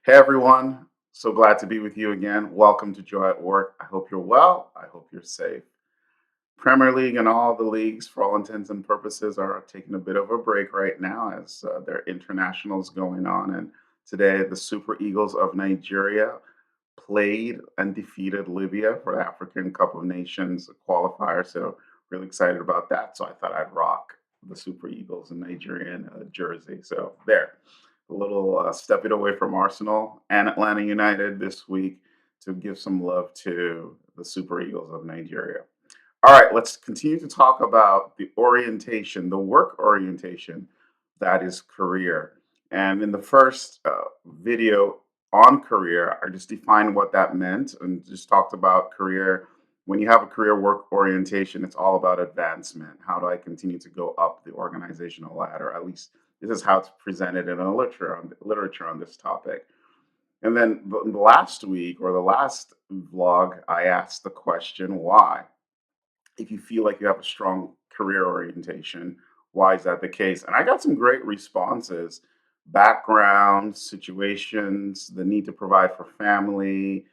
Hey everyone, so glad to be with you again. Welcome to Joy at Work. I hope you're well. I hope you're safe. Premier League and all the leagues, for all intents and purposes, are taking a bit of a break right now as their internationals going on. And today, the Super Eagles of Nigeria played and defeated Libya for the African Cup of Nations qualifier. So, really excited about that. So, I thought I'd rock the Super Eagles in Nigerian jersey. So, there, a little stepping away from Arsenal and Atlanta United this week to give some love to the Super Eagles of Nigeria. All right, let's continue to talk about the orientation, the work orientation that is career. And in the first video on career, I just defined what that meant and just talked about career. When you have a career work orientation, it's all about advancement. How do I continue to go up the organizational ladder? At least this is how it's presented in a literature on this topic. And then the last week or the last vlog, I asked the question why. If you feel like you have a strong career orientation, why is that the case? And I got some great responses, backgrounds, situations, the need to provide for family,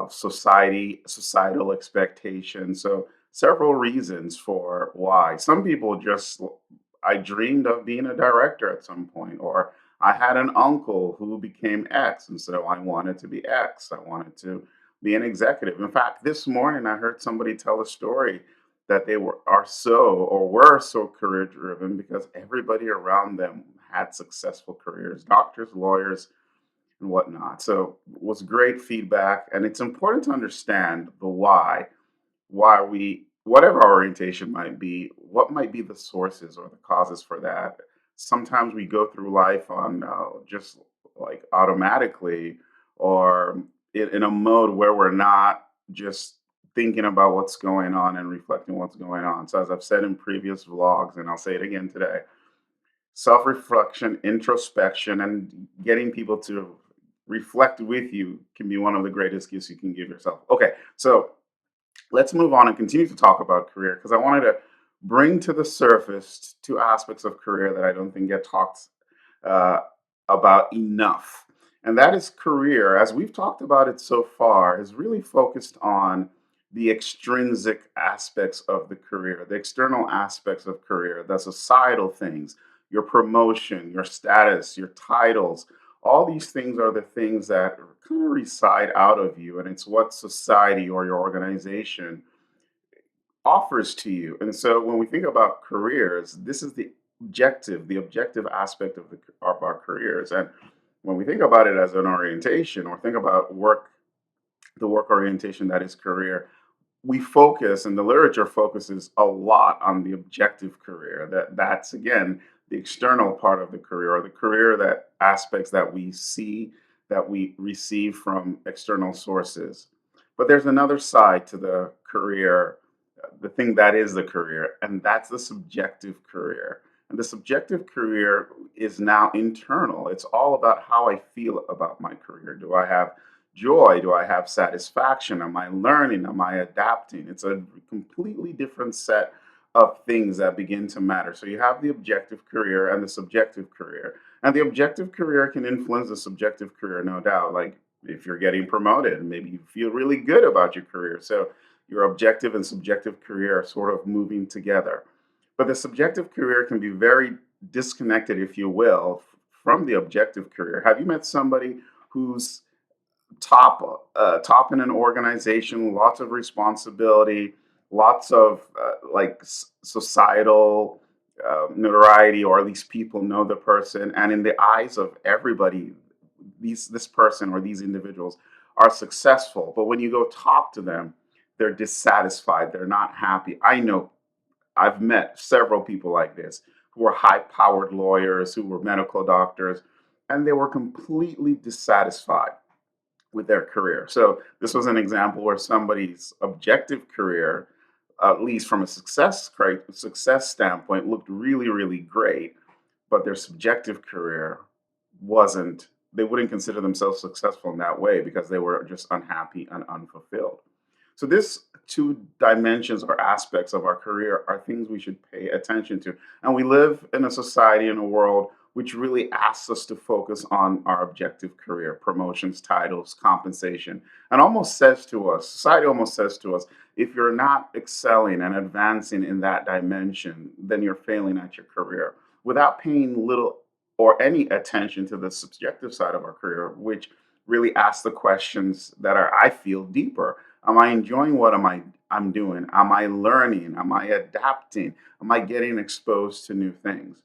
societal expectations. So several reasons for why. Some people just, I dreamed of being a director at some point, or I had an uncle who became X, and so I wanted to be X. I wanted to be an executive. In fact, this morning I heard somebody tell a story that they were so career driven because everybody around them had successful careers, doctors, lawyers, and whatnot. So it was great feedback, and it's important to understand the why we whatever our orientation might be, what might be the sources or the causes for that. Sometimes we go through life on just like automatically or in a mode where we're not just thinking about what's going on and reflecting what's going on. So as I've said in previous vlogs, and I'll say it again today, self-reflection, introspection, and getting people to reflect with you can be one of the greatest gifts you can give yourself. Okay, so let's move on and continue to talk about career because I wanted to bring to the surface two aspects of career that I don't think get talked uh, about enough. And that is career, as we've talked about it so far, is really focused on the extrinsic aspects of the career, the external aspects of career, the societal things, your promotion, your status, your titles. All these things are the things that kind of reside out of you, and it's what society or your organization offers to you. And so when we think about careers, this is the objective aspect of of our careers. And when we think about it as an orientation or think about work, the work orientation that is career, we focus and the literature focuses a lot on the objective career. That's again the external part of the career or the career that aspects that we see that we receive from external sources. But there's another side to the career, the thing that is the career, and that's the subjective career. And the subjective career is now internal. It's all about how I feel about my career. Do I have joy? Do I have satisfaction? Am I learning? Am I adapting? It's a completely different set of things that begin to matter. So you have the objective career and the subjective career. And the objective career can influence the subjective career, no doubt. Like if you're getting promoted, maybe you feel really good about your career. So your objective and subjective career are sort of moving together. But the subjective career can be very disconnected, if you will, from the objective career. Have you met somebody who's top in an organization, lots of responsibility, lots of societal notoriety, or at least people know the person, and in the eyes of everybody, this person or these individuals are successful. But when you go talk to them, they're dissatisfied. They're not happy. I know I've met several people like this who were high powered lawyers, who were medical doctors, and they were completely dissatisfied with their career. So this was an example where somebody's objective career, at least from a success standpoint, looked really, really great, but their subjective career wasn't. They wouldn't consider themselves successful in that way because they were just unhappy and unfulfilled. So this two dimensions or aspects of our career are things we should pay attention to. And we live in a society in a world which really asks us to focus on our objective career, promotions, titles, compensation, and almost says to us, society almost says to us, if you're not excelling and advancing in that dimension, then you're failing at your career without paying little or any attention to the subjective side of our career, which really asks the questions that are, I feel, deeper. Am I enjoying what I'm doing? Am I learning? Am I adapting? Am I getting exposed to new things?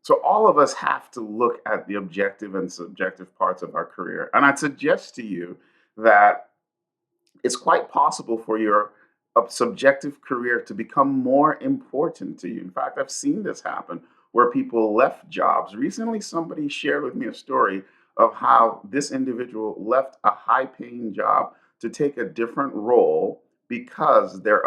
So all of us have to look at the objective and subjective parts of our career. And I'd suggest to you that it's quite possible for your subjective career to become more important to you. In fact, I've seen this happen where people left jobs. Recently, somebody shared with me a story of how this individual left a high paying job to take a different role because their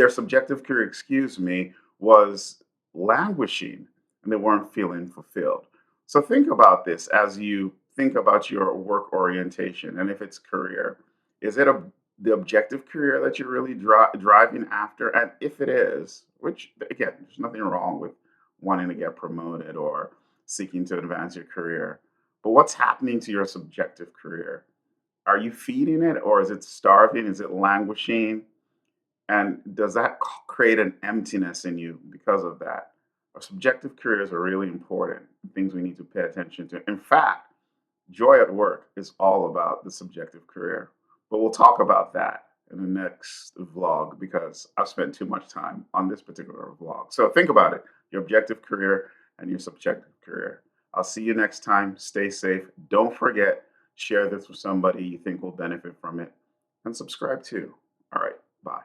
subjective career, excuse me, was languishing and they weren't feeling fulfilled. So think about this as you think about your work orientation and if it's career. Is it the objective career that you're really driving after? And if it is, which again, there's nothing wrong with wanting to get promoted or seeking to advance your career, but what's happening to your subjective career? Are you feeding it or is it starving? Is it languishing? And does that create an emptiness in you because of that? Our subjective careers are really important, things we need to pay attention to. In fact, joy at work is all about the subjective career. But we'll talk about that in the next vlog because I've spent too much time on this particular vlog. So think about it, your objective career and your subjective career. I'll see you next time. Stay safe. Don't forget, share this with somebody you think will benefit from it and subscribe too. All right, bye.